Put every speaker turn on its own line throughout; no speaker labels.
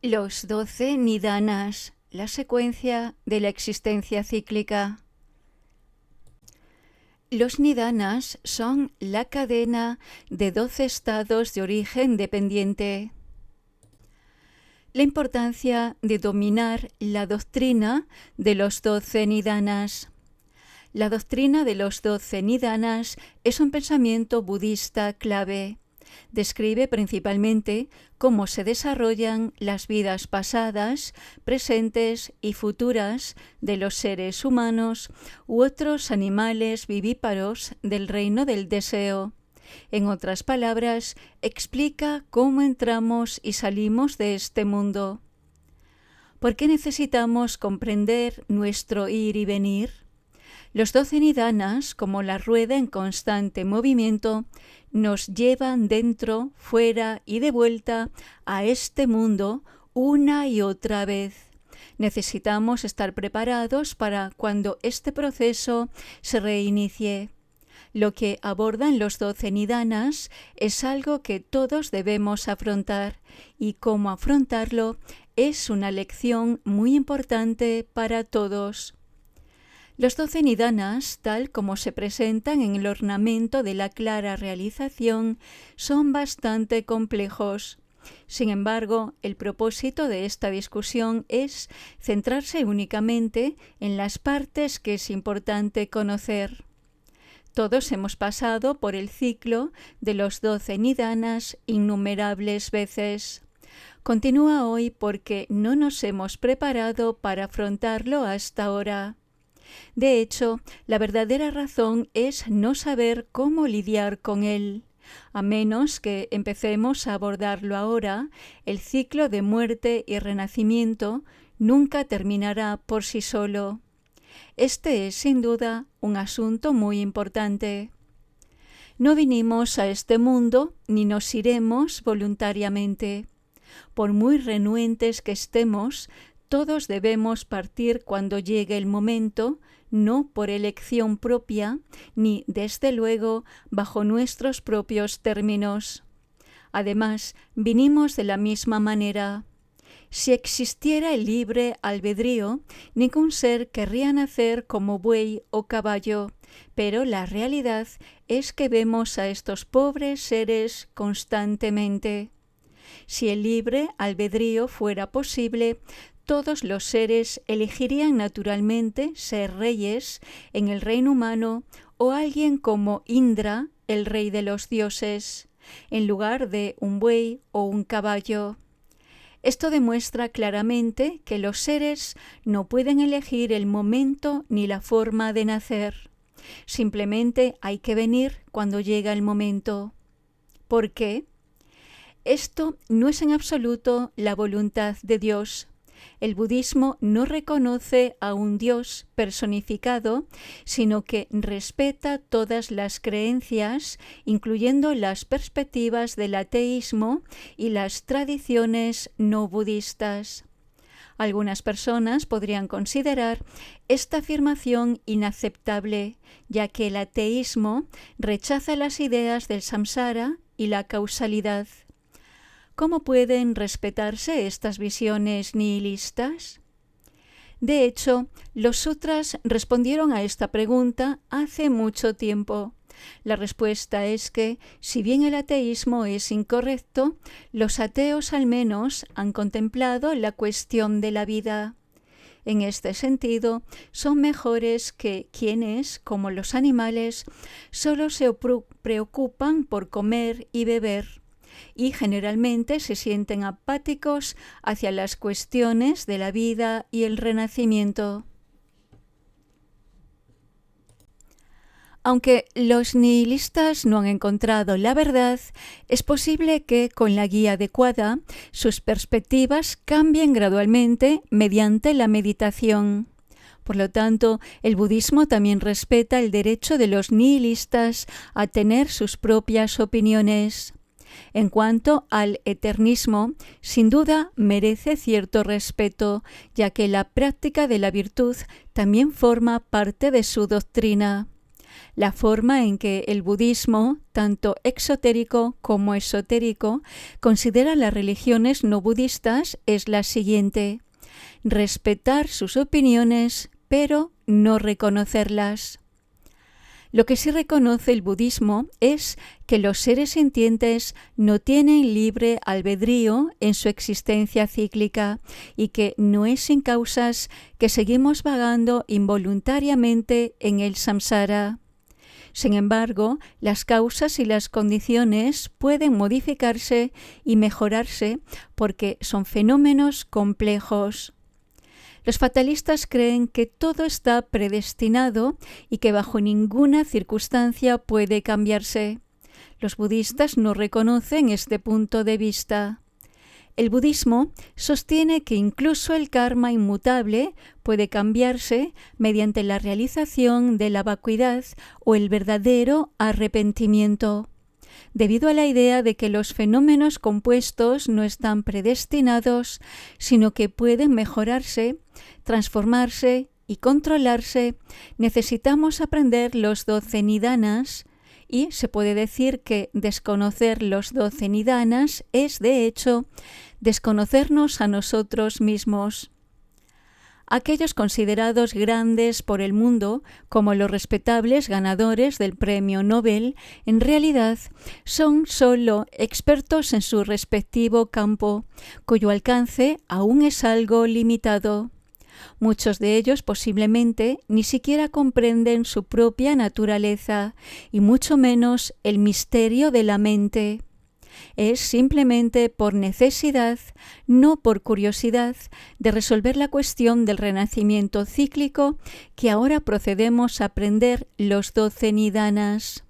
Los 12 nidanas, la secuencia de la existencia cíclica. Los nidanas son la cadena de 12 estados de origen dependiente. La importancia de dominar la doctrina de los 12 nidanas. La doctrina de los 12 nidanas es un pensamiento budista clave. Describe principalmente cómo se desarrollan las vidas pasadas, presentes y futuras de los seres humanos u otros animales vivíparos del reino del deseo. En otras palabras, explica cómo entramos y salimos de este mundo. ¿Por qué necesitamos comprender nuestro ir y venir? Los 12 nidanas, como la rueda en constante movimiento, nos llevan dentro, fuera y de vuelta a este mundo una y otra vez. Necesitamos estar preparados para cuando este proceso se reinicie. Lo que abordan los 12 nidanas es algo que todos debemos afrontar, y cómo afrontarlo es una lección muy importante para todos. Los 12 nidanas, tal como se presentan en el ornamento de la clara realización, son bastante complejos. Sin embargo, el propósito de esta discusión es centrarse únicamente en las partes que es importante conocer. Todos hemos pasado por el ciclo de los 12 nidanas innumerables veces. Continúa hoy porque no nos hemos preparado para afrontarlo hasta ahora. De hecho, la verdadera razón es no saber cómo lidiar con él. A menos que empecemos a abordarlo ahora, el ciclo de muerte y renacimiento nunca terminará por sí solo. Este es, sin duda, un asunto muy importante. No vinimos a este mundo ni nos iremos voluntariamente. Por muy renuentes que estemos, todos debemos partir cuando llegue el momento, no por elección propia, ni, desde luego, bajo nuestros propios términos. Además, vinimos de la misma manera. Si existiera el libre albedrío, ningún ser querría nacer como buey o caballo, pero la realidad es que vemos a estos pobres seres constantemente. Si el libre albedrío fuera posible, todos los seres elegirían naturalmente ser reyes en el reino humano o alguien como Indra, el rey de los dioses, en lugar de un buey o un caballo. Esto demuestra claramente que los seres no pueden elegir el momento ni la forma de nacer. Simplemente hay que venir cuando llega el momento. ¿Por qué? Esto no es en absoluto la voluntad de Dios. El budismo no reconoce a un Dios personificado, sino que respeta todas las creencias, incluyendo las perspectivas del ateísmo y las tradiciones no budistas. Algunas personas podrían considerar esta afirmación inaceptable, ya que el ateísmo rechaza las ideas del samsara y la causalidad. ¿Cómo pueden respetarse estas visiones nihilistas? De hecho, los sutras respondieron a esta pregunta hace mucho tiempo. La respuesta es que, si bien el ateísmo es incorrecto, los ateos al menos han contemplado la cuestión de la vida. En este sentido, son mejores que quienes, como los animales, solo se preocupan por comer y beber, y generalmente se sienten apáticos hacia las cuestiones de la vida y el renacimiento. Aunque los nihilistas no han encontrado la verdad, es posible que, con la guía adecuada, sus perspectivas cambien gradualmente mediante la meditación. Por lo tanto, el budismo también respeta el derecho de los nihilistas a tener sus propias opiniones. En cuanto al eternismo, sin duda merece cierto respeto, ya que la práctica de la virtud también forma parte de su doctrina. La forma en que el budismo, tanto exotérico como esotérico, considera las religiones no budistas es la siguiente: respetar sus opiniones, pero no reconocerlas. Lo que sí reconoce el budismo es que los seres sintientes no tienen libre albedrío en su existencia cíclica y que no es sin causas que seguimos vagando involuntariamente en el samsara. Sin embargo, las causas y las condiciones pueden modificarse y mejorarse porque son fenómenos complejos. Los fatalistas creen que todo está predestinado y que bajo ninguna circunstancia puede cambiarse. Los budistas no reconocen este punto de vista. El budismo sostiene que incluso el karma inmutable puede cambiarse mediante la realización de la vacuidad o el verdadero arrepentimiento, debido a la idea de que los fenómenos compuestos no están predestinados, sino que pueden mejorarse, transformarse y controlarse. Necesitamos aprender los 12 nidanas, y se puede decir que desconocer los 12 nidanas es, de hecho, desconocernos a nosotros mismos. Aquellos considerados grandes por el mundo como los respetables ganadores del premio Nobel, en realidad son solo expertos en su respectivo campo, cuyo alcance aún es algo limitado. Muchos de ellos posiblemente ni siquiera comprenden su propia naturaleza y mucho menos el misterio de la mente. Es simplemente por necesidad, no por curiosidad, de resolver la cuestión del renacimiento cíclico que ahora procedemos a aprender los 12 nidanas.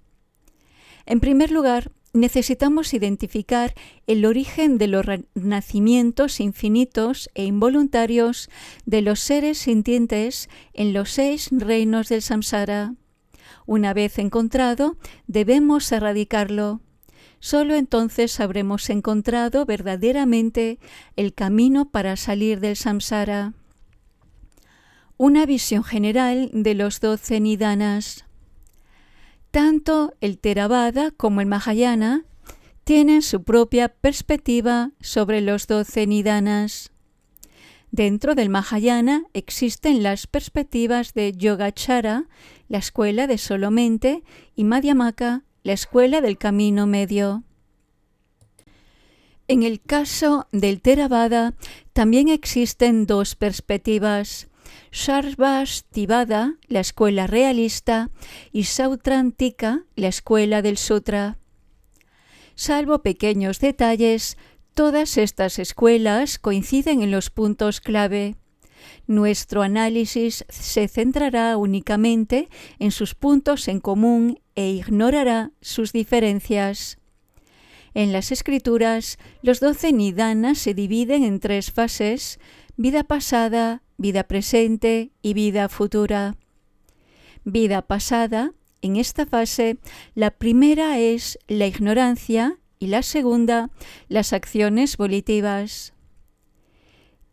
En primer lugar, necesitamos identificar el origen de los renacimientos infinitos e involuntarios de los seres sintientes en los 6 reinos del samsara. Una vez encontrado, debemos erradicarlo. Solo entonces habremos encontrado verdaderamente el camino para salir del samsara. Una visión general de los 12 nidanas. Tanto el Theravada como el Mahayana tienen su propia perspectiva sobre los 12 nidanas. Dentro del Mahayana existen las perspectivas de Yogacara, la escuela de solo mente, y Madhyamaka, la escuela del camino medio. En el caso del Theravada también existen 2 perspectivas: Sarvastivada, la escuela realista, y Sautrantika, la escuela del Sutra. Salvo pequeños detalles, todas estas escuelas coinciden en los puntos clave. Nuestro análisis se centrará únicamente en sus puntos en común e ignorará sus diferencias. En las escrituras, los 12 nidanas se dividen en 3 fases: vida pasada, vida presente y vida futura. Vida pasada, en esta fase, la primera es la ignorancia y la segunda, las acciones volitivas.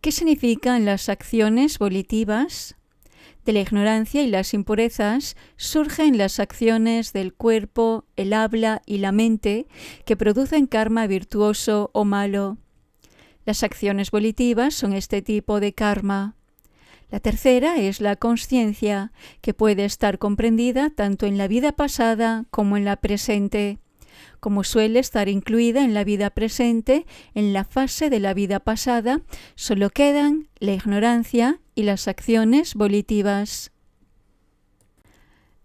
¿Qué significan las acciones volitivas? De la ignorancia y las impurezas surgen las acciones del cuerpo, el habla y la mente que producen karma virtuoso o malo. Las acciones volitivas son este tipo de karma. La tercera es la consciencia, que puede estar comprendida tanto en la vida pasada como en la presente. Como suele estar incluida en la vida presente, en la fase de la vida pasada solo quedan la ignorancia y las acciones volitivas.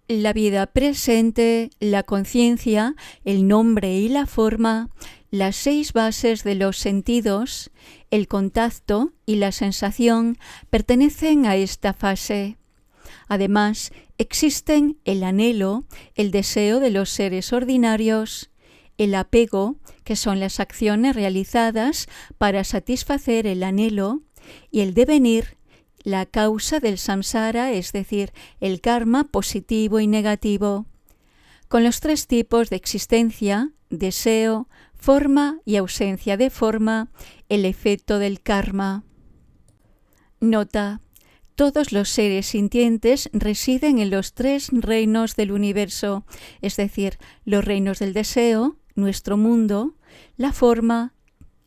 La vida presente, la conciencia, el nombre y la forma, las 6 bases de los sentidos, el contacto y la sensación pertenecen a esta fase. Además, existen el anhelo, el deseo de los seres ordinarios, el apego, que son las acciones realizadas para satisfacer el anhelo, y el devenir, la causa del samsara, es decir, el karma positivo y negativo. Con los 3 tipos de existencia, deseo, forma y ausencia de forma, el efecto del karma. Nota: Todos los seres sintientes residen en los 3 reinos del universo, es decir, los reinos del deseo, nuestro mundo, la forma,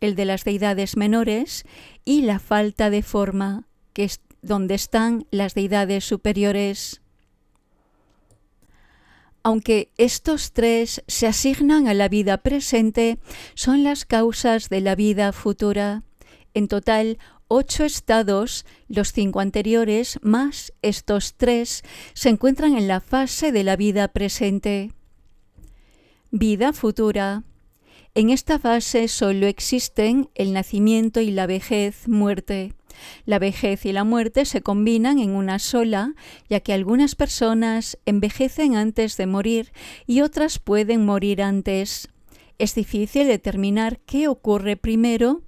el de las deidades menores, y la falta de forma, que es donde están las deidades superiores. Aunque estos 3 se asignan a la vida presente, son las causas de la vida futura. En total, 8 estados, los 5 anteriores, más estos 3, se encuentran en la fase de la vida presente. Vida futura. En esta fase solo existen el nacimiento y la vejez, muerte. La vejez y la muerte se combinan en una sola, ya que algunas personas envejecen antes de morir y otras pueden morir antes. Es difícil determinar qué ocurre primero,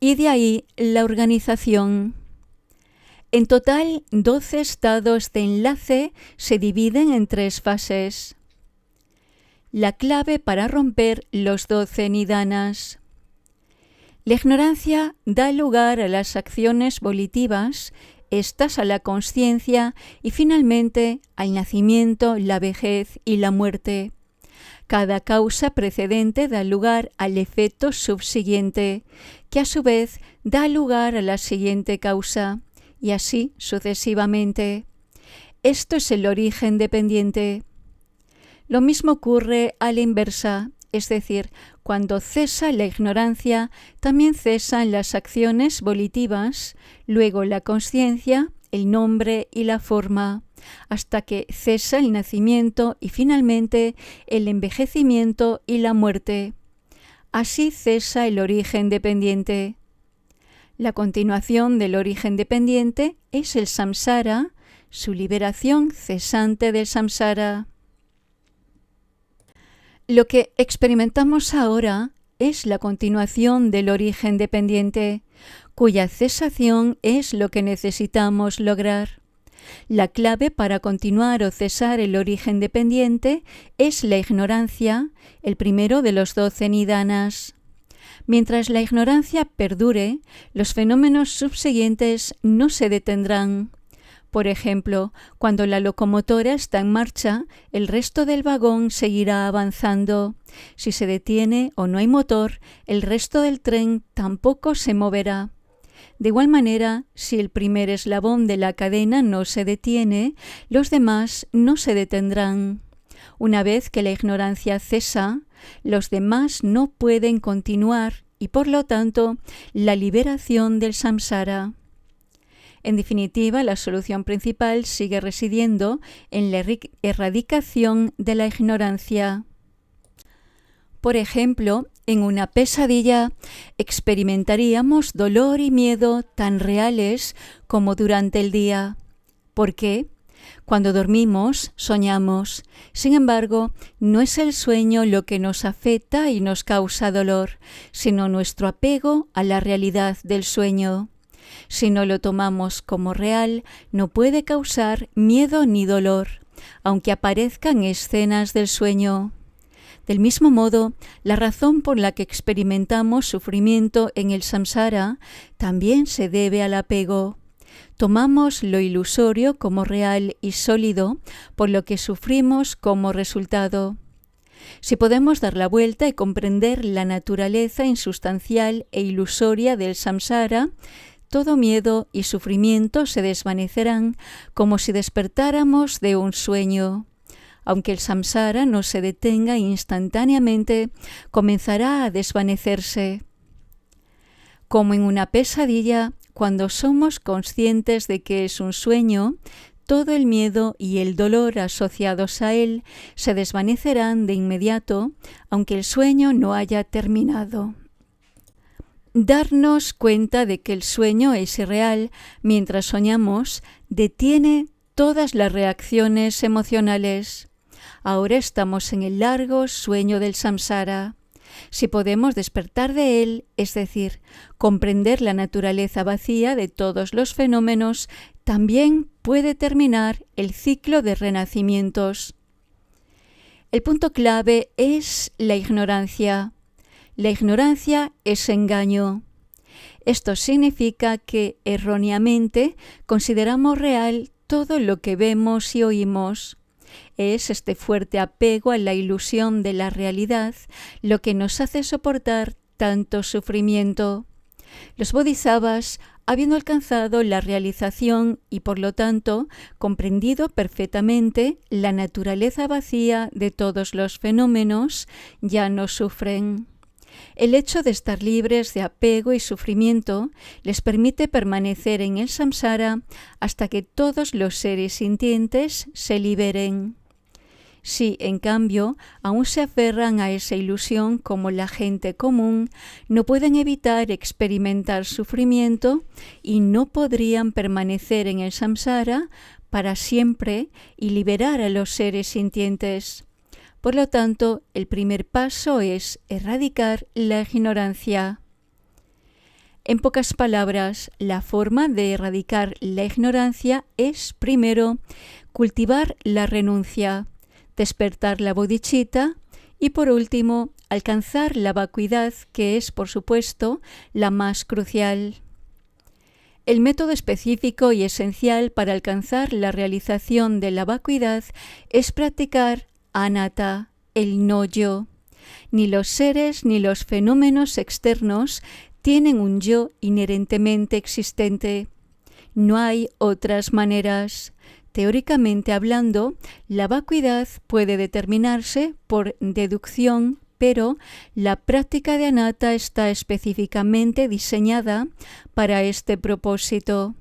y de ahí la organización. En total, 12 estados de enlace se dividen en 3 fases. La clave para romper los 12 nidanas. La ignorancia da lugar a las acciones volitivas, estas a la consciencia y finalmente al nacimiento, la vejez y la muerte. Cada causa precedente da lugar al efecto subsiguiente, que a su vez da lugar a la siguiente causa, y así sucesivamente. Esto es el origen dependiente. Lo mismo ocurre a la inversa, es decir, cuando cesa la ignorancia, también cesan las acciones volitivas, luego la consciencia, el nombre y la forma, hasta que cesa el nacimiento y finalmente el envejecimiento y la muerte. Así cesa el origen dependiente. La continuación del origen dependiente es el samsara, su liberación cesante del samsara. Lo que experimentamos ahora es la continuación del origen dependiente, cuya cesación es lo que necesitamos lograr. La clave para continuar o cesar el origen dependiente es la ignorancia, el primero de los 12 nidanas. Mientras la ignorancia perdure, los fenómenos subsiguientes no se detendrán. Por ejemplo, cuando la locomotora está en marcha, el resto del vagón seguirá avanzando. Si se detiene o no hay motor, el resto del tren tampoco se moverá. De igual manera, si el primer eslabón de la cadena no se detiene, los demás no se detendrán. Una vez que la ignorancia cesa, los demás no pueden continuar y, por lo tanto, la liberación del samsara. En definitiva, la solución principal sigue residiendo en la erradicación de la ignorancia. Por ejemplo, en una pesadilla experimentaríamos dolor y miedo tan reales como durante el día. ¿Por qué? Cuando dormimos, soñamos. Sin embargo, no es el sueño lo que nos afecta y nos causa dolor, sino nuestro apego a la realidad del sueño. Si no lo tomamos como real, no puede causar miedo ni dolor, aunque aparezcan escenas del sueño. Del mismo modo, la razón por la que experimentamos sufrimiento en el samsara también se debe al apego. Tomamos lo ilusorio como real y sólido, por lo que sufrimos como resultado. Si podemos dar la vuelta y comprender la naturaleza insustancial e ilusoria del samsara, todo miedo y sufrimiento se desvanecerán como si despertáramos de un sueño. Aunque el samsara no se detenga instantáneamente, comenzará a desvanecerse. Como en una pesadilla, cuando somos conscientes de que es un sueño, todo el miedo y el dolor asociados a él se desvanecerán de inmediato, aunque el sueño no haya terminado. Darnos cuenta de que el sueño es irreal mientras soñamos detiene todas las reacciones emocionales. Ahora estamos en el largo sueño del samsara. Si podemos despertar de él, es decir, comprender la naturaleza vacía de todos los fenómenos, también puede terminar el ciclo de renacimientos. El punto clave es la ignorancia. La ignorancia es engaño. Esto significa que erróneamente consideramos real todo lo que vemos y oímos. Es este fuerte apego a la ilusión de la realidad lo que nos hace soportar tanto sufrimiento. Los bodhisattvas, habiendo alcanzado la realización y por lo tanto comprendido perfectamente la naturaleza vacía de todos los fenómenos, ya no sufren. El hecho de estar libres de apego y sufrimiento les permite permanecer en el samsara hasta que todos los seres sintientes se liberen. Si, en cambio, aún se aferran a esa ilusión como la gente común, no pueden evitar experimentar sufrimiento y no podrían permanecer en el samsara para siempre y liberar a los seres sintientes. Por lo tanto, el primer paso es erradicar la ignorancia. En pocas palabras, la forma de erradicar la ignorancia es, primero, cultivar la renuncia, despertar la bodhicitta y, por último, alcanzar la vacuidad, que es, por supuesto, la más crucial. El método específico y esencial para alcanzar la realización de la vacuidad es practicar anatta, el no-yo. Ni los seres ni los fenómenos externos tienen un yo inherentemente existente. No hay otras maneras. Teóricamente hablando, la vacuidad puede determinarse por deducción, pero la práctica de anatta está específicamente diseñada para este propósito.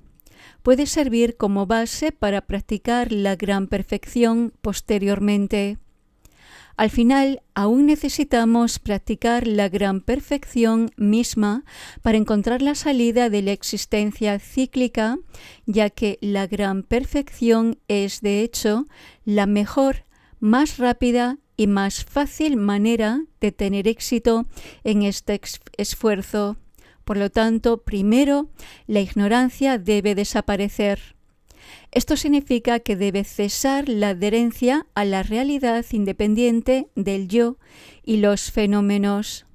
Puede servir como base para practicar la gran perfección posteriormente. Al final, aún necesitamos practicar la gran perfección misma para encontrar la salida de la existencia cíclica, ya que la gran perfección es, de hecho, la mejor, más rápida y más fácil manera de tener éxito en este esfuerzo. Por lo tanto, primero, la ignorancia debe desaparecer. Esto significa que debe cesar la adherencia a la realidad independiente del yo y los fenómenos.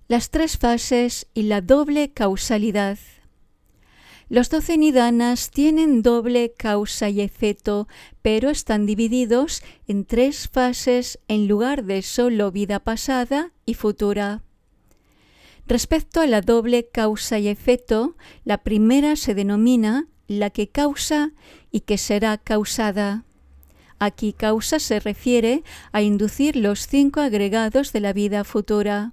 Las tres fases y la doble causalidad. Los 12 nidanas tienen doble causa y efecto, pero están divididos en 3 fases en lugar de solo vida pasada y futura. Respecto a la doble causa y efecto, la primera se denomina la que causa y que será causada. Aquí causa se refiere a inducir los 5 agregados de la vida futura.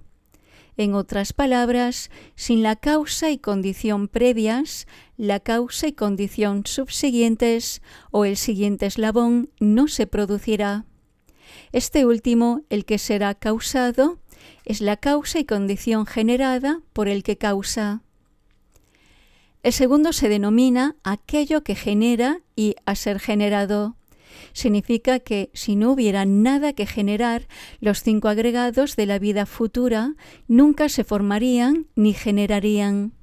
En otras palabras, sin la causa y condición previas, la causa y condición subsiguientes o el siguiente eslabón no se producirá. Este último, el que será causado, es la causa y condición generada por el que causa. El segundo se denomina aquello que genera y a ser generado. Significa que si no hubiera nada que generar, los 5 agregados de la vida futura nunca se formarían ni generarían.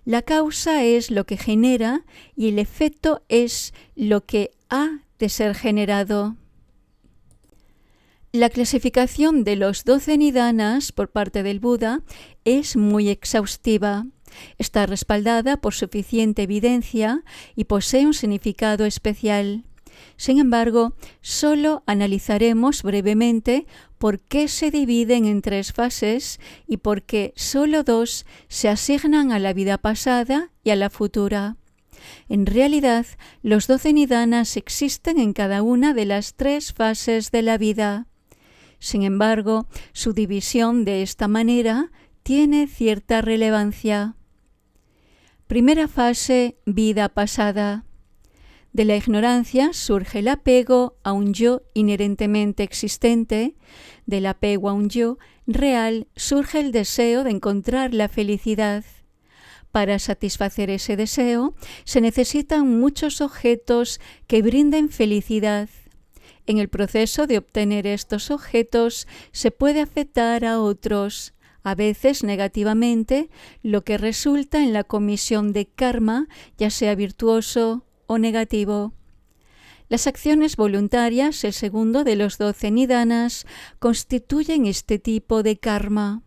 La causa es lo que genera y el efecto es lo que ha de ser generado. La clasificación de los 12 nidanas por parte del Buda es muy exhaustiva. Está respaldada por suficiente evidencia y posee un significado especial. Sin embargo, solo analizaremos brevemente por qué se dividen en 3 fases y por qué solo 2 se asignan a la vida pasada y a la futura. En realidad, los 12 nidanas existen en cada una de las 3 fases de la vida. Sin embargo, su división de esta manera tiene cierta relevancia. Primera fase, vida pasada. De la ignorancia surge el apego a un yo inherentemente existente. Del apego a un yo real surge el deseo de encontrar la felicidad. Para satisfacer ese deseo se necesitan muchos objetos que brinden felicidad. En el proceso de obtener estos objetos se puede afectar a otros, a veces negativamente, lo que resulta en la comisión de karma, ya sea virtuoso o negativo. Las acciones voluntarias, el segundo de los 12 nidanas, constituyen este tipo de karma.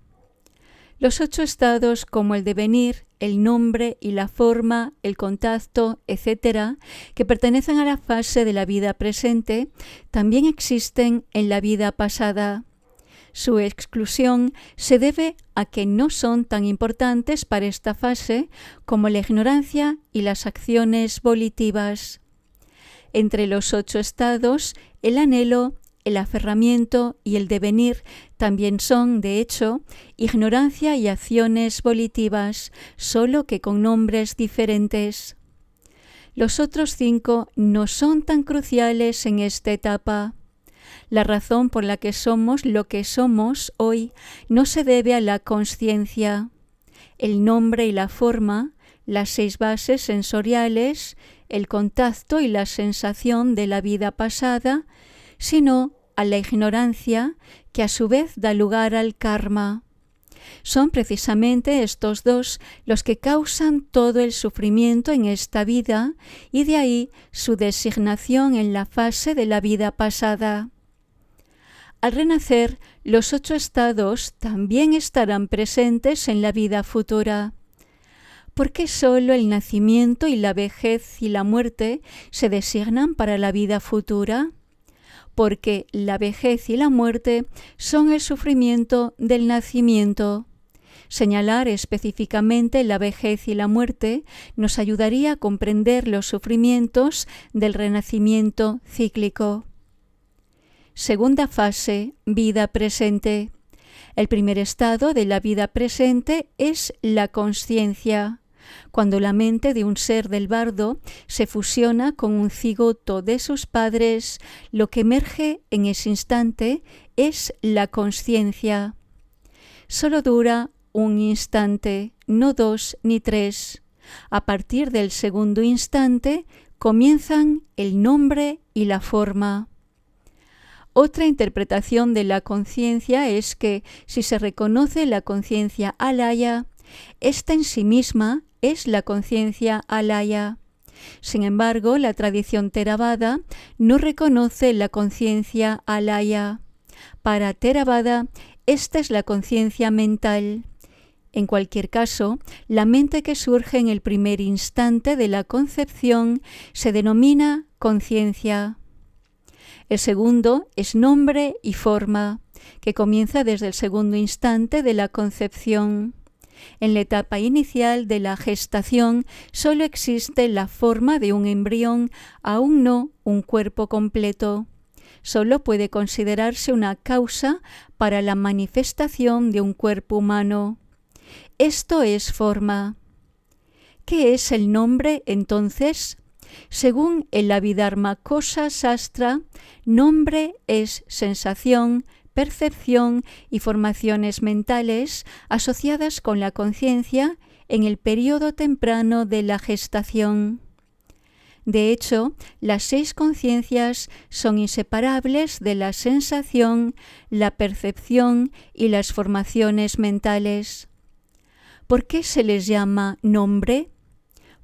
Los 8 estados, como el devenir, el nombre y la forma, el contacto, etc., que pertenecen a la fase de la vida presente, también existen en la vida pasada. Su exclusión se debe a que no son tan importantes para esta fase como la ignorancia y las acciones volitivas. Entre los 8 estados, el anhelo, el aferramiento y el devenir también son, de hecho, ignorancia y acciones volitivas, solo que con nombres diferentes. Los otros 5 no son tan cruciales en esta etapa. La razón por la que somos lo que somos hoy no se debe a la consciencia. El nombre y la forma, las 6 bases sensoriales, el contacto y la sensación de la vida pasada, sino a la ignorancia que a su vez da lugar al karma. Son precisamente estos 2 los que causan todo el sufrimiento en esta vida y de ahí su designación en la fase de la vida pasada. Al renacer, los 8 estados también estarán presentes en la vida futura. ¿Por qué solo el nacimiento y la vejez y la muerte se designan para la vida futura? Porque la vejez y la muerte son el sufrimiento del nacimiento. Señalar específicamente la vejez y la muerte nos ayudaría a comprender los sufrimientos del renacimiento cíclico. Segunda fase, vida presente. El primer estado de la vida presente es la consciencia. Cuando la mente de un ser del bardo se fusiona con un cigoto de sus padres, lo que emerge en ese instante es la consciencia. Solo dura un instante, no 2 ni 3. A partir del segundo instante comienzan el nombre y la forma. Otra interpretación de la conciencia es que si se reconoce la conciencia alaya, esta en sí misma es la conciencia alaya. Sin embargo, la tradición Theravada no reconoce la conciencia alaya. Para Theravada, esta es la conciencia mental. En cualquier caso, la mente que surge en el primer instante de la concepción se denomina conciencia. El segundo es nombre y forma, que comienza desde el segundo instante de la concepción. En la etapa inicial de la gestación solo existe la forma de un embrión, aún no un cuerpo completo. Solo puede considerarse una causa para la manifestación de un cuerpo humano. Esto es forma. ¿Qué es el nombre entonces? Según el Abhidharma Kosa Sastra, nombre es sensación, percepción y formaciones mentales asociadas con la conciencia en el período temprano de la gestación. De hecho, las 6 conciencias son inseparables de la sensación, la percepción y las formaciones mentales. ¿Por qué se les llama nombre?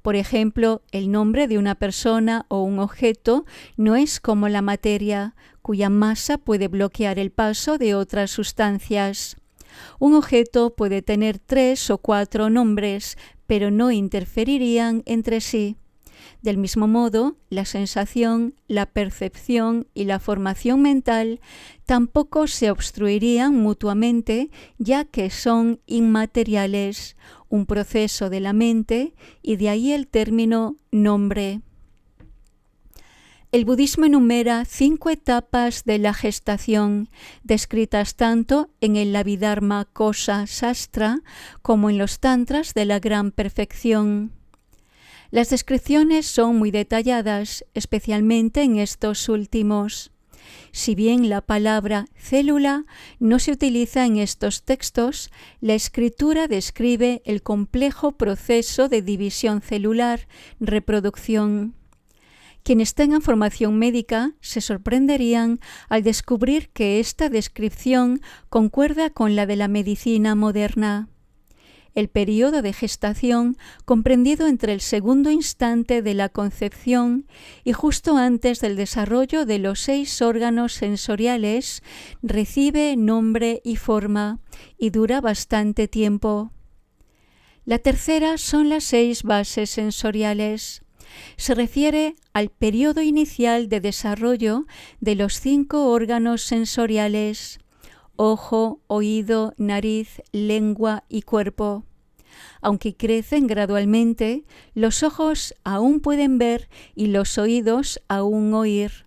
Por ejemplo, el nombre de una persona o un objeto no es como la materia, cuya masa puede bloquear el paso de otras sustancias. Un objeto puede tener 3 o 4 nombres, pero no interferirían entre sí. Del mismo modo, la sensación, la percepción y la formación mental tampoco se obstruirían mutuamente, ya que son inmateriales, un proceso de la mente, y de ahí el término nombre. El budismo enumera 5 etapas de la gestación, descritas tanto en el Abhidharma Kosa Sastra como en los tantras de la gran perfección. Las descripciones son muy detalladas, especialmente en estos últimos. Si bien la palabra célula no se utiliza en estos textos, la escritura describe el complejo proceso de división celular, reproducción. Quienes tengan formación médica se sorprenderían al descubrir que esta descripción concuerda con la de la medicina moderna. el periodo de gestación comprendido entre el segundo instante de la concepción y justo antes del desarrollo de los 6 órganos sensoriales, recibe nombre y forma y dura bastante tiempo. La tercera son las 6 bases sensoriales. Se refiere al periodo inicial de desarrollo de los 5 órganos sensoriales: ojo, oído, nariz, lengua y cuerpo. Aunque crecen gradualmente, los ojos aún pueden ver y los oídos aún oír.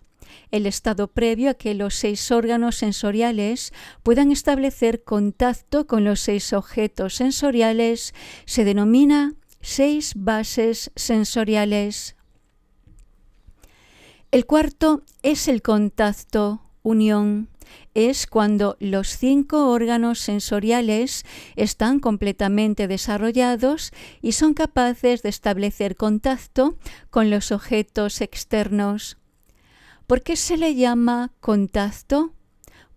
El estado previo a que los 6 órganos sensoriales puedan establecer contacto con los 6 objetos sensoriales se denomina 6 bases sensoriales. El cuarto es el contacto, unión. Es cuando los 5 órganos sensoriales están completamente desarrollados y son capaces de establecer contacto con los objetos externos. ¿Por qué se le llama contacto?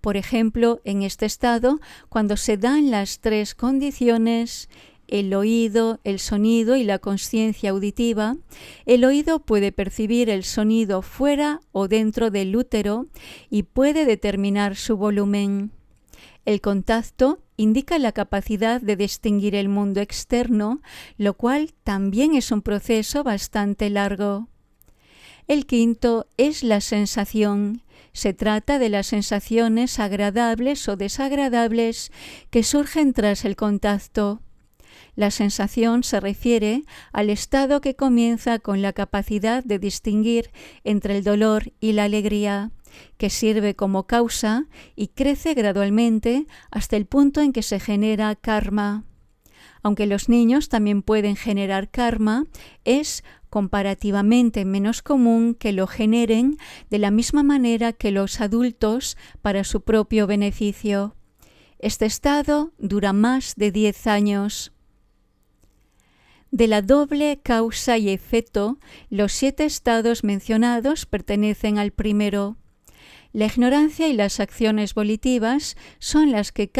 Por ejemplo, en este estado, cuando se dan las 3 condiciones, el oído, el sonido y la consciencia auditiva, el oído puede percibir el sonido fuera o dentro del útero y puede determinar su volumen. El contacto indica la capacidad de distinguir el mundo externo, lo cual también es un proceso bastante largo. El quinto es la sensación. Se trata de las sensaciones agradables o desagradables que surgen tras el contacto. La sensación se refiere al estado que comienza con la capacidad de distinguir entre el dolor y la alegría, que sirve como causa y crece gradualmente hasta el punto en que se genera karma. Aunque los niños también pueden generar karma, es comparativamente menos común que lo generen de la misma manera que los adultos para su propio beneficio. Este estado dura más de 10 años. De la doble causa y efecto, los 7 estados mencionados pertenecen al primero. La ignorancia y las acciones volitivas son las que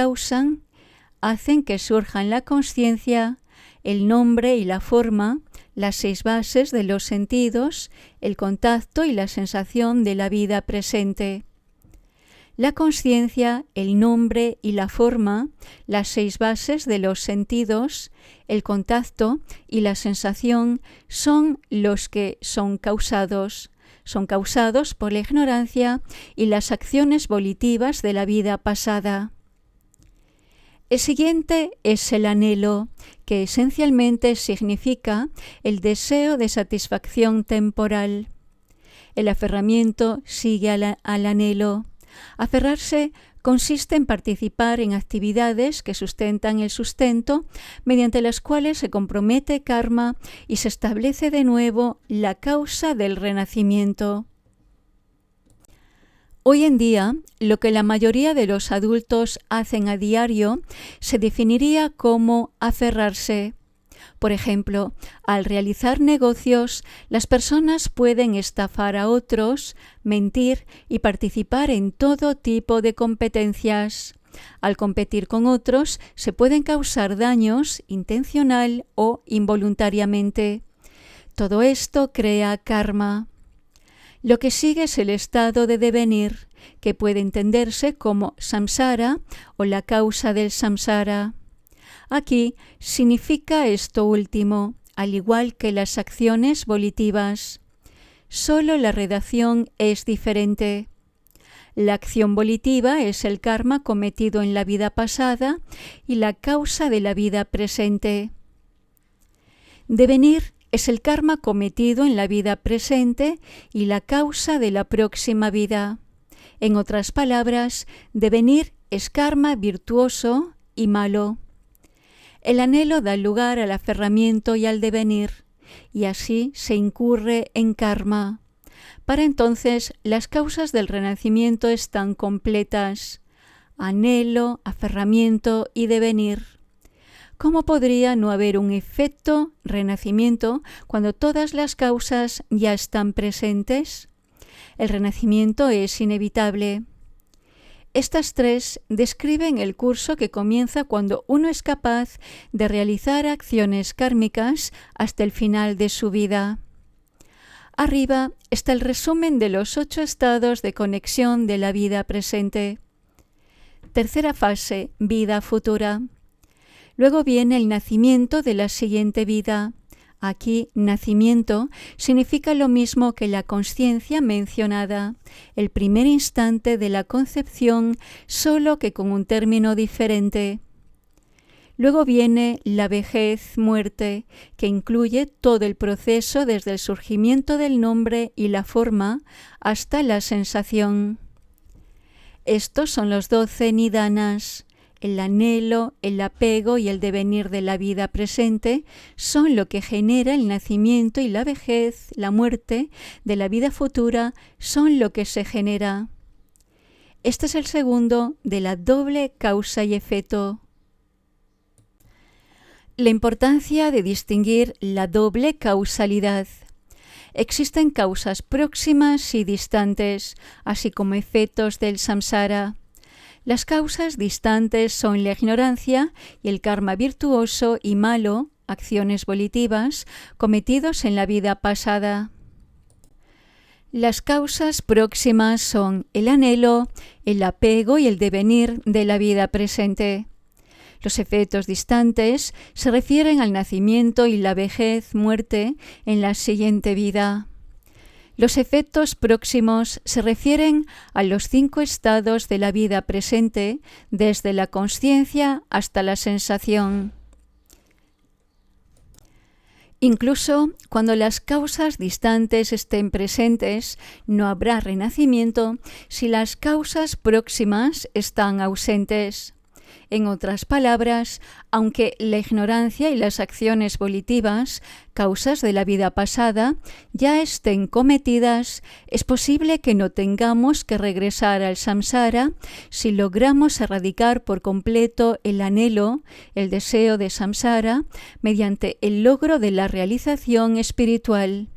hacen que surjan la consciencia, el nombre y la forma, las 6 bases de los sentidos, el contacto y la sensación de la vida presente. La consciencia, el nombre y la forma, las 6 bases de los sentidos, el contacto y la sensación son los que son causados. Son causados por la ignorancia y las acciones volitivas de la vida pasada. El siguiente es el anhelo, que esencialmente significa el deseo de satisfacción temporal. El aferramiento sigue al anhelo. Aferrarse consiste en participar en actividades que sustentan el sustento, mediante las cuales se compromete karma y se establece de nuevo la causa del renacimiento. Hoy en día, lo que la mayoría de los adultos hacen a diario se definiría como aferrarse. Por ejemplo, al realizar negocios, las personas pueden estafar a otros, mentir y participar en todo tipo de competencias. Al competir con otros, se pueden causar daños intencional o involuntariamente. Todo esto crea karma. Lo que sigue es el estado de devenir, que puede entenderse como samsara o la causa del samsara. Aquí significa esto último, al igual que las acciones volitivas. Solo la redacción es diferente. La acción volitiva es el karma cometido en la vida pasada y la causa de la vida presente. Devenir es el karma cometido en la vida presente y la causa de la próxima vida. En otras palabras, devenir es karma virtuoso y malo. El anhelo da lugar al aferramiento y al devenir, y así se incurre en karma. Para entonces, las causas del renacimiento están completas: anhelo, aferramiento y devenir. ¿Cómo podría no haber un efecto renacimiento cuando todas las causas ya están presentes? El renacimiento es inevitable. Estas tres describen el curso que comienza cuando uno es capaz de realizar acciones kármicas hasta el final de su vida. Arriba está el resumen de los 8 estados de conexión de la vida presente. Tercera fase, vida futura. Luego viene el nacimiento de la siguiente vida. Aquí, nacimiento significa lo mismo que la consciencia mencionada, el primer instante de la concepción, solo que con un término diferente. Luego viene la vejez, muerte, que incluye todo el proceso desde el surgimiento del nombre y la forma hasta la sensación. Estos son los 12 nidanas. El anhelo, el apego y el devenir de la vida presente son lo que genera el nacimiento y la vejez, la muerte de la vida futura son lo que se genera. Este es el segundo de la doble causa y efecto. La importancia de distinguir la doble causalidad. Existen causas próximas y distantes, así como efectos del samsara. Las causas distantes son la ignorancia y el karma virtuoso y malo, acciones volitivas, cometidos en la vida pasada. Las causas próximas son el anhelo, el apego y el devenir de la vida presente. Los efectos distantes se refieren al nacimiento y la vejez, muerte en la siguiente vida. Los efectos próximos se refieren a los 5 estados de la vida presente, desde la consciencia hasta la sensación. Incluso cuando las causas distantes estén presentes, no habrá renacimiento si las causas próximas están ausentes. En otras palabras, aunque la ignorancia y las acciones volitivas, causas de la vida pasada, ya estén cometidas, es posible que no tengamos que regresar al samsara si logramos erradicar por completo el anhelo, el deseo de samsara, mediante el logro de la realización espiritual,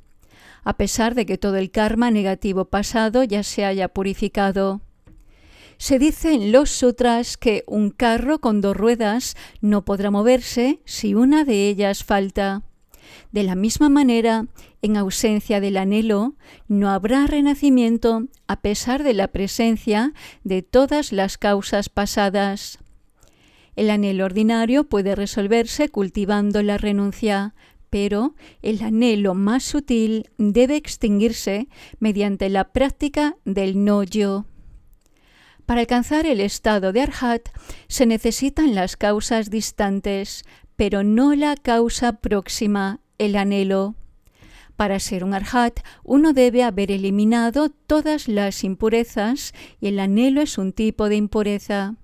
a pesar de que todo el karma negativo pasado ya se haya purificado. Se dice en los sutras que un carro con 2 ruedas no podrá moverse si una de ellas falta. De la misma manera, en ausencia del anhelo, no habrá renacimiento a pesar de la presencia de todas las causas pasadas. El anhelo ordinario puede resolverse cultivando la renuncia, pero el anhelo más sutil debe extinguirse mediante la práctica del no-yo. Para alcanzar el estado de Arhat se necesitan las causas distantes, pero no la causa próxima, el anhelo. Para ser un Arhat, uno debe haber eliminado todas las impurezas y el anhelo es un tipo de impureza.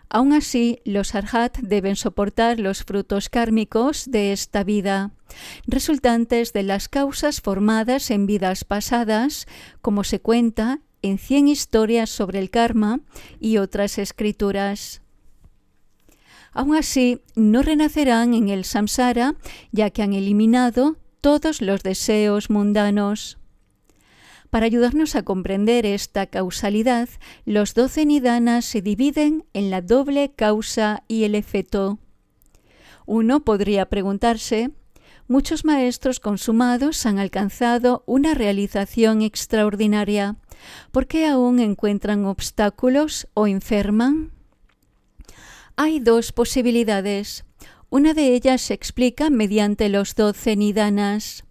Aún así, los Arhat deben soportar los frutos kármicos de esta vida, resultantes de las causas formadas en vidas pasadas, como se cuenta en 100 historias sobre el karma y otras escrituras. Aún así, no renacerán en el samsara, ya que han eliminado todos los deseos mundanos. Para ayudarnos a comprender esta causalidad, los 12 nidanas se dividen en la doble causa y el efecto. Uno podría preguntarse: muchos maestros consumados han alcanzado una realización extraordinaria. ¿Por qué aún encuentran obstáculos o enferman? Hay 2 posibilidades. Una de ellas se explica mediante los 12 nidanas.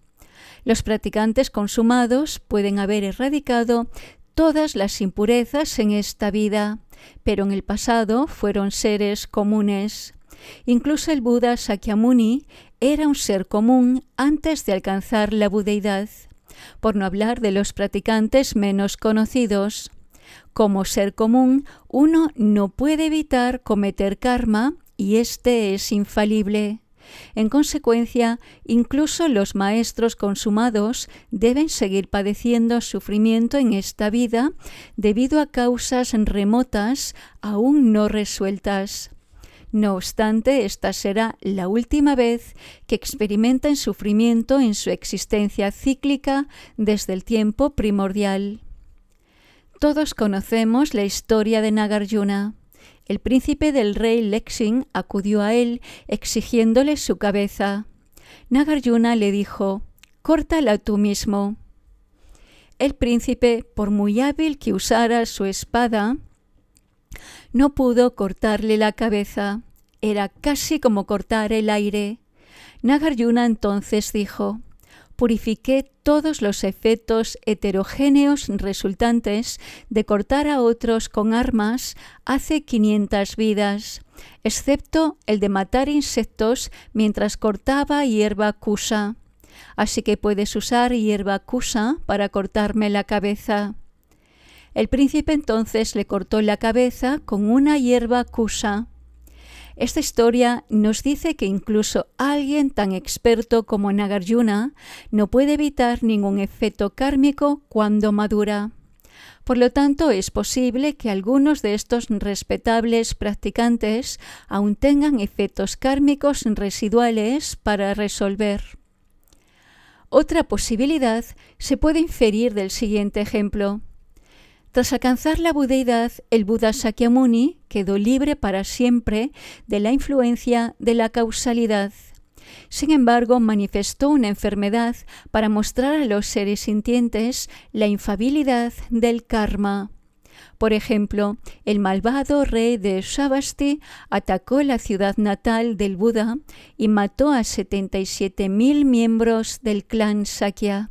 Los practicantes consumados pueden haber erradicado todas las impurezas en esta vida, pero en el pasado fueron seres comunes. Incluso el Buda Sakyamuni era un ser común antes de alcanzar la budeidad, por no hablar de los practicantes menos conocidos. Como ser común, uno no puede evitar cometer karma y este es infalible. En consecuencia, incluso los maestros consumados deben seguir padeciendo sufrimiento en esta vida debido a causas remotas aún no resueltas. No obstante, esta será la última vez que experimenten sufrimiento en su existencia cíclica desde el tiempo primordial. Todos conocemos la historia de Nagarjuna. El príncipe del rey Lekshing acudió a él exigiéndole su cabeza. Nagarjuna le dijo: «Córtala tú mismo». El príncipe, por muy hábil que usara su espada, no pudo cortarle la cabeza. Era casi como cortar el aire. Nagarjuna entonces dijo: «Purifiqué todos los efectos heterogéneos resultantes de cortar a otros con armas hace 500 vidas, excepto el de matar insectos mientras cortaba hierba kusa. Así que puedes usar hierba kusa para cortarme la cabeza». El príncipe entonces le cortó la cabeza con una hierba kusa. Esta historia nos dice que incluso alguien tan experto como Nagarjuna no puede evitar ningún efecto kármico cuando madura. Por lo tanto, es posible que algunos de estos respetables practicantes aún tengan efectos kármicos residuales para resolver. Otra posibilidad se puede inferir del siguiente ejemplo. Tras alcanzar la budeidad, el Buda Sakyamuni quedó libre para siempre de la influencia de la causalidad. Sin embargo, manifestó una enfermedad para mostrar a los seres sintientes la infalibilidad del karma. Por ejemplo, el malvado rey de Shavasti atacó la ciudad natal del Buda y mató a 77.000 miembros del clan Sakya.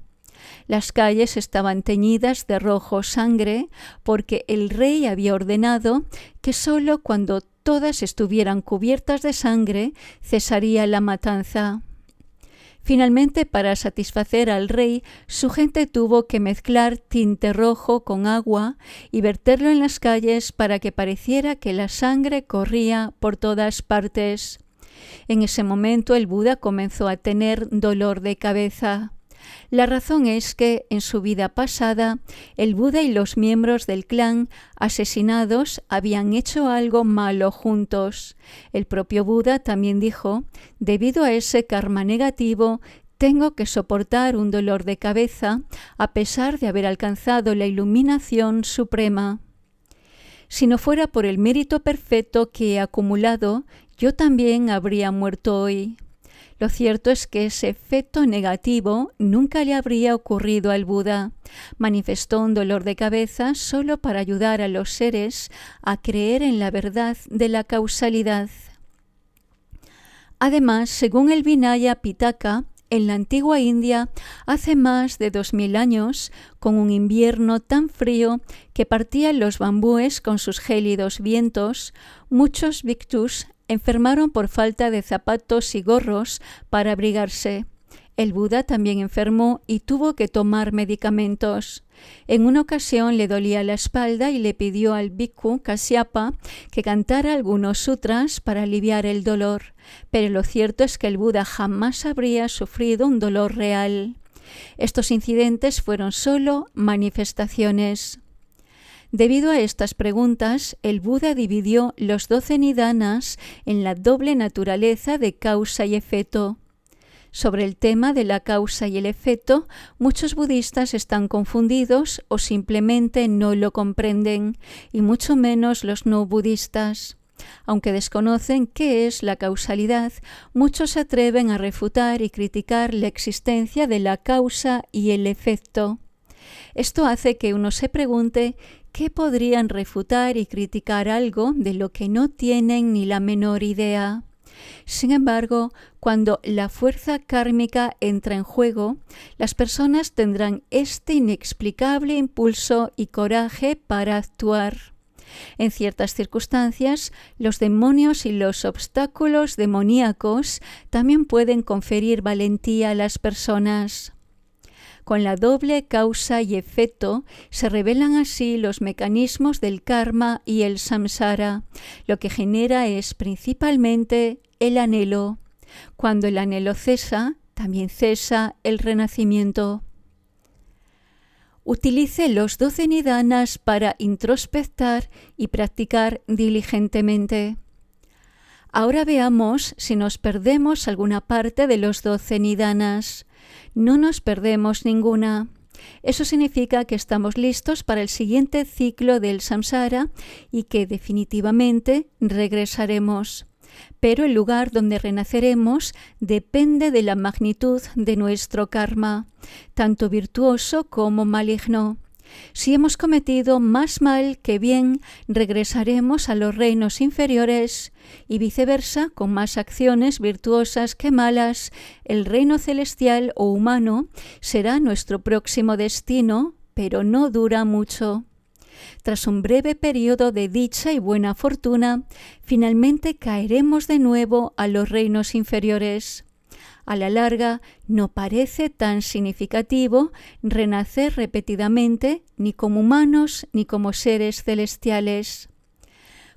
Las calles estaban teñidas de rojo sangre porque el rey había ordenado que solo cuando todas estuvieran cubiertas de sangre cesaría la matanza. Finalmente, para satisfacer al rey, su gente tuvo que mezclar tinte rojo con agua y verterlo en las calles para que pareciera que la sangre corría por todas partes. En ese momento el Buda comenzó a tener dolor de cabeza. La razón es que, en su vida pasada, el Buda y los miembros del clan asesinados habían hecho algo malo juntos. El propio Buda también dijo: «Debido a ese karma negativo, tengo que soportar un dolor de cabeza a pesar de haber alcanzado la iluminación suprema. Si no fuera por el mérito perfecto que he acumulado, yo también habría muerto hoy». Lo cierto es que ese efecto negativo nunca le habría ocurrido al Buda. Manifestó un dolor de cabeza solo para ayudar a los seres a creer en la verdad de la causalidad. Además, según el Vinaya Pitaka, en la antigua India, hace más de 2000 años, con un invierno tan frío que partían los bambúes con sus gélidos vientos, muchos bhikkhus enfermaron por falta de zapatos y gorros para abrigarse. El Buda también enfermó y tuvo que tomar medicamentos. En una ocasión le dolía la espalda y le pidió al bhikkhu Kasyapa que cantara algunos sutras para aliviar el dolor, pero lo cierto es que el Buda jamás habría sufrido un dolor real. Estos incidentes fueron solo manifestaciones. Debido a estas preguntas, el Buda dividió los 12 nidanas en la doble naturaleza de causa y efecto. Sobre el tema de la causa y el efecto, muchos budistas están confundidos o simplemente no lo comprenden, y mucho menos los no budistas. Aunque desconocen qué es la causalidad, muchos se atreven a refutar y criticar la existencia de la causa y el efecto. Esto hace que uno se pregunte ¿qué podrían refutar y criticar algo de lo que no tienen ni la menor idea? Sin embargo, cuando la fuerza kármica entra en juego, las personas tendrán este inexplicable impulso y coraje para actuar. En ciertas circunstancias, los demonios y los obstáculos demoníacos también pueden conferir valentía a las personas. Con la doble causa y efecto se revelan así los mecanismos del karma y el samsara. Lo que genera es principalmente el anhelo. Cuando el anhelo cesa, también cesa el renacimiento. Utilice los 12 nidanas para introspectar y practicar diligentemente. Ahora veamos si nos perdemos alguna parte de los 12 nidanas. No nos perdemos ninguna. Eso significa que estamos listos para el siguiente ciclo del samsara y que definitivamente regresaremos. Pero el lugar donde renaceremos depende de la magnitud de nuestro karma, tanto virtuoso como maligno. Si hemos cometido más mal que bien, regresaremos a los reinos inferiores y viceversa, con más acciones virtuosas que malas, el reino celestial o humano será nuestro próximo destino, pero no dura mucho. Tras un breve periodo de dicha y buena fortuna, finalmente caeremos de nuevo a los reinos inferiores. A la larga, no parece tan significativo renacer repetidamente ni como humanos ni como seres celestiales.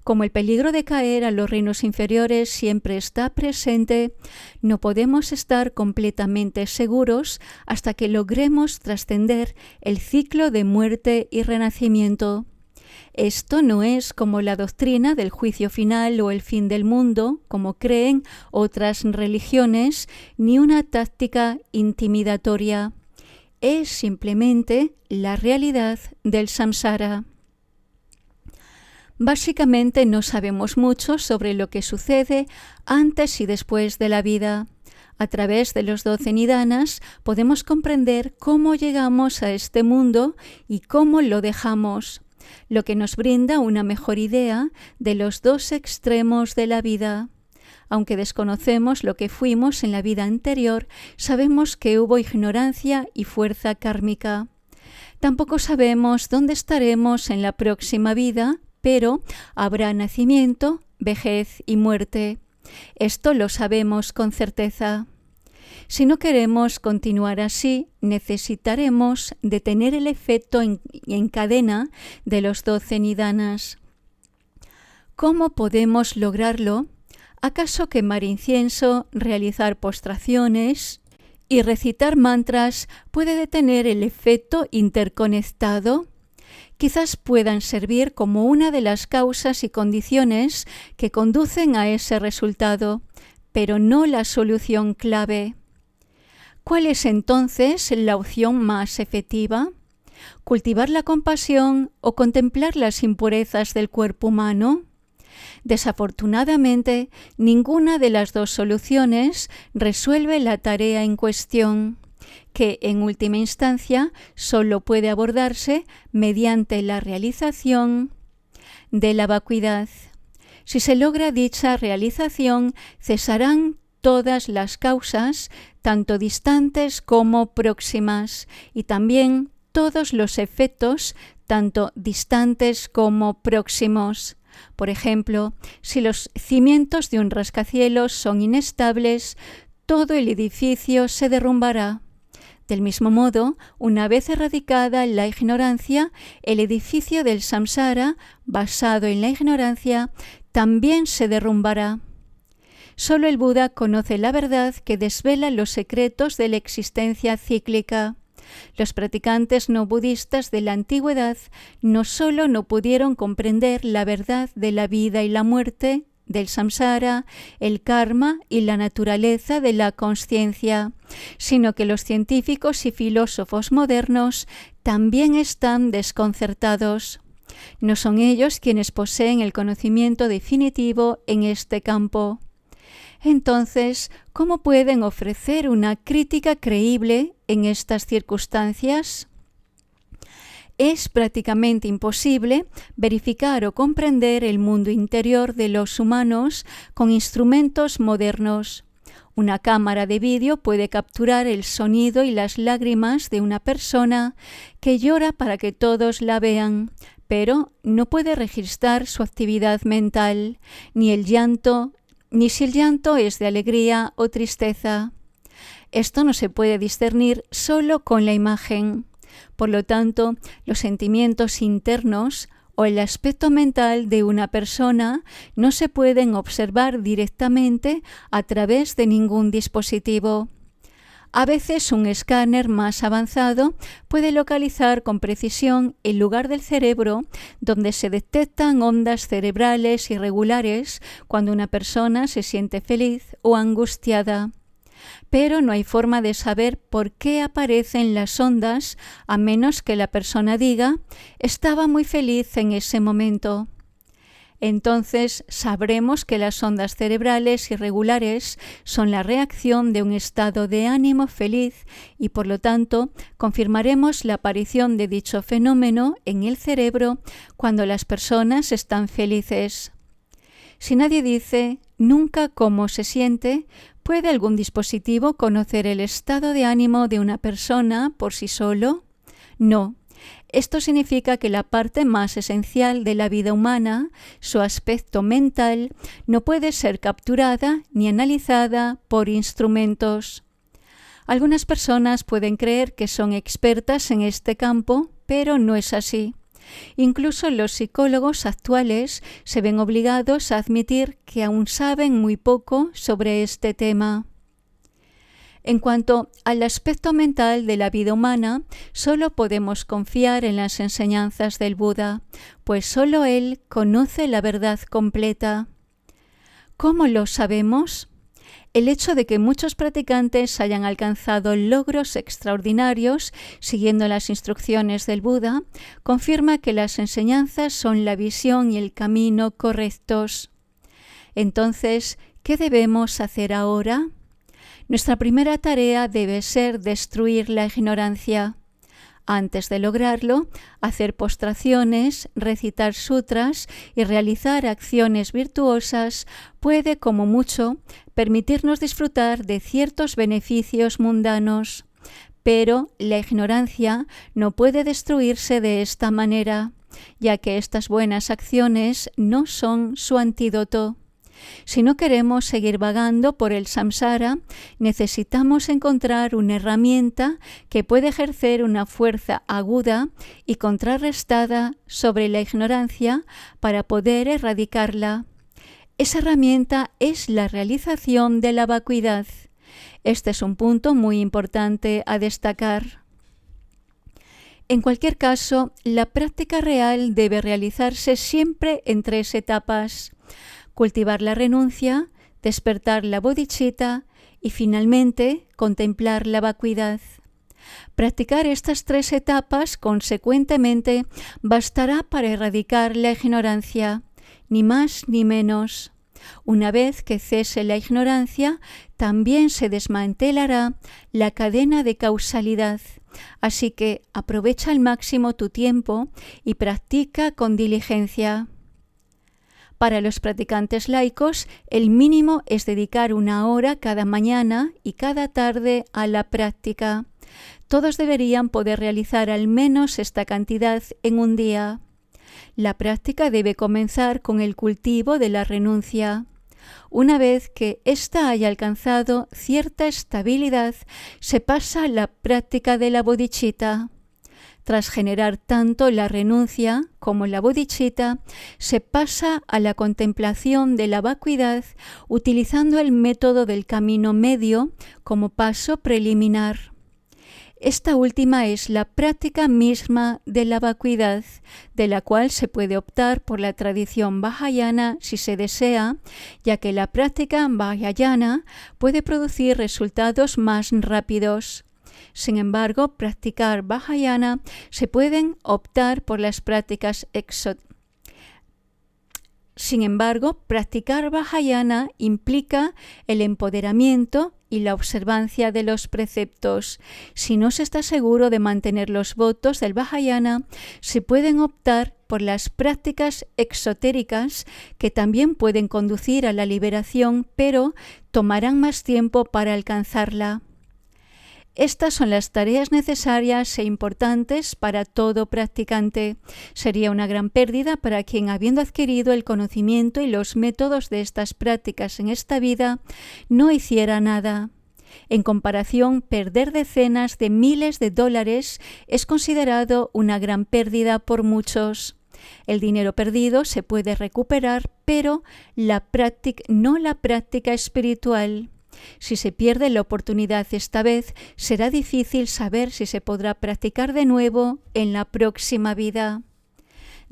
Como el peligro de caer a los reinos inferiores siempre está presente, no podemos estar completamente seguros hasta que logremos trascender el ciclo de muerte y renacimiento. Esto no es como la doctrina del juicio final o el fin del mundo, como creen otras religiones, ni una táctica intimidatoria. Es simplemente la realidad del samsara. Básicamente no sabemos mucho sobre lo que sucede antes y después de la vida. A través de los 12 nidanas podemos comprender cómo llegamos a este mundo y cómo lo dejamos, lo que nos brinda una mejor idea de los dos extremos de la vida. Aunque desconocemos lo que fuimos en la vida anterior, sabemos que hubo ignorancia y fuerza kármica. Tampoco sabemos dónde estaremos en la próxima vida, pero habrá nacimiento, vejez y muerte. Esto lo sabemos con certeza. Si no queremos continuar así, necesitaremos detener el efecto en cadena de los 12 nidanas. ¿Cómo podemos lograrlo? ¿Acaso quemar incienso, realizar postraciones y recitar mantras puede detener el efecto interconectado? Quizás puedan servir como una de las causas y condiciones que conducen a ese resultado, pero no la solución clave. ¿Cuál es entonces la opción más efectiva? ¿Cultivar la compasión o contemplar las impurezas del cuerpo humano? Desafortunadamente, ninguna de las dos soluciones resuelve la tarea en cuestión, que en última instancia solo puede abordarse mediante la realización de la vacuidad. Si se logra dicha realización, cesarán todas las causas, tanto distantes como próximas, y también todos los efectos, tanto distantes como próximos. Por ejemplo, si los cimientos de un rascacielos son inestables, todo el edificio se derrumbará. Del mismo modo, una vez erradicada la ignorancia, el edificio del samsara, basado en la ignorancia, también se derrumbará. Solo el Buda conoce la verdad que desvela los secretos de la existencia cíclica. Los practicantes no budistas de la antigüedad no solo no pudieron comprender la verdad de la vida y la muerte, del samsara, el karma y la naturaleza de la consciencia, sino que los científicos y filósofos modernos también están desconcertados. No son ellos quienes poseen el conocimiento definitivo en este campo. Entonces, ¿cómo pueden ofrecer una crítica creíble en estas circunstancias? Es prácticamente imposible verificar o comprender el mundo interior de los humanos con instrumentos modernos. Una cámara de vídeo puede capturar el sonido y las lágrimas de una persona que llora para que todos la vean, pero no puede registrar su actividad mental, ni si el llanto es de alegría o tristeza. Esto no se puede discernir solo con la imagen. Por lo tanto, los sentimientos internos o el aspecto mental de una persona no se pueden observar directamente a través de ningún dispositivo. A veces un escáner más avanzado puede localizar con precisión el lugar del cerebro donde se detectan ondas cerebrales irregulares cuando una persona se siente feliz o angustiada. pero no hay forma de saber por qué aparecen las ondas a menos que la persona diga «estaba muy feliz en ese momento». Entonces sabremos que las ondas cerebrales irregulares son la reacción de un estado de ánimo feliz y por lo tanto confirmaremos la aparición de dicho fenómeno en el cerebro cuando las personas están felices. Si nadie dice nunca cómo se siente, ¿puede algún dispositivo conocer el estado de ánimo de una persona por sí solo? No. Esto significa que la parte más esencial de la vida humana, su aspecto mental, no puede ser capturada ni analizada por instrumentos. Algunas personas pueden creer que son expertas en este campo, pero no es así. Incluso los psicólogos actuales se ven obligados a admitir que aún saben muy poco sobre este tema. En cuanto al aspecto mental de la vida humana, solo podemos confiar en las enseñanzas del Buda, pues solo él conoce la verdad completa. ¿Cómo lo sabemos? El hecho de que muchos practicantes hayan alcanzado logros extraordinarios siguiendo las instrucciones del Buda confirma que las enseñanzas son la visión y el camino correctos. Entonces, ¿qué debemos hacer ahora? Nuestra primera tarea debe ser destruir la ignorancia. Antes de lograrlo, hacer postraciones, recitar sutras y realizar acciones virtuosas puede, como mucho, permitirnos disfrutar de ciertos beneficios mundanos. Pero la ignorancia no puede destruirse de esta manera, ya que estas buenas acciones no son su antídoto. Si no queremos seguir vagando por el samsara, necesitamos encontrar una herramienta que puede ejercer una fuerza aguda y contrarrestada sobre la ignorancia para poder erradicarla. Esa herramienta es la realización de la vacuidad. Este es un punto muy importante a destacar. En cualquier caso, la práctica real debe realizarse siempre en 3 etapas: cultivar la renuncia, despertar la bodhicitta y finalmente contemplar la vacuidad. Practicar estas 3 etapas consecuentemente bastará para erradicar la ignorancia, ni más ni menos. Una vez que cese la ignorancia, también se desmantelará la cadena de causalidad. Así que aprovecha al máximo tu tiempo y practica con diligencia. Para los practicantes laicos, el mínimo es dedicar 1 hora cada mañana y cada tarde a la práctica. Todos deberían poder realizar al menos esta cantidad en un día. La práctica debe comenzar con el cultivo de la renuncia. Una vez que ésta haya alcanzado cierta estabilidad, se pasa a la práctica de la bodhicitta. Tras generar tanto la renuncia como la bodhicitta, se pasa a la contemplación de la vacuidad utilizando el método del camino medio como paso preliminar. Esta última es la práctica misma de la vacuidad, de la cual se puede optar por la tradición vajrayana si se desea, ya que la práctica vajrayana puede producir resultados más rápidos. Sin embargo, practicar Vajrayana se pueden optar por las prácticas practicar Vajrayana implica el empoderamiento y la observancia de los preceptos. Si no se está seguro de mantener los votos del Vajrayana, se pueden optar por las prácticas exotéricas que también pueden conducir a la liberación, pero tomarán más tiempo para alcanzarla. Estas son las tareas necesarias e importantes para todo practicante. Sería una gran pérdida para quien, habiendo adquirido el conocimiento y los métodos de estas prácticas en esta vida, no hiciera nada. En comparación, perder decenas de miles de dólares es considerado una gran pérdida por muchos. El dinero perdido se puede recuperar, pero no la práctica espiritual. Si se pierde la oportunidad esta vez, será difícil saber si se podrá practicar de nuevo en la próxima vida.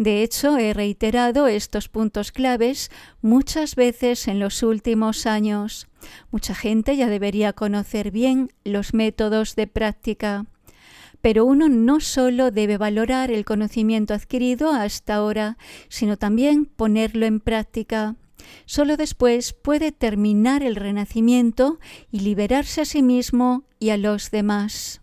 De hecho, he reiterado estos puntos claves muchas veces en los últimos años. Mucha gente ya debería conocer bien los métodos de práctica. Pero uno no solo debe valorar el conocimiento adquirido hasta ahora, sino también ponerlo en práctica. Solo después puede terminar el renacimiento y liberarse a sí mismo y a los demás.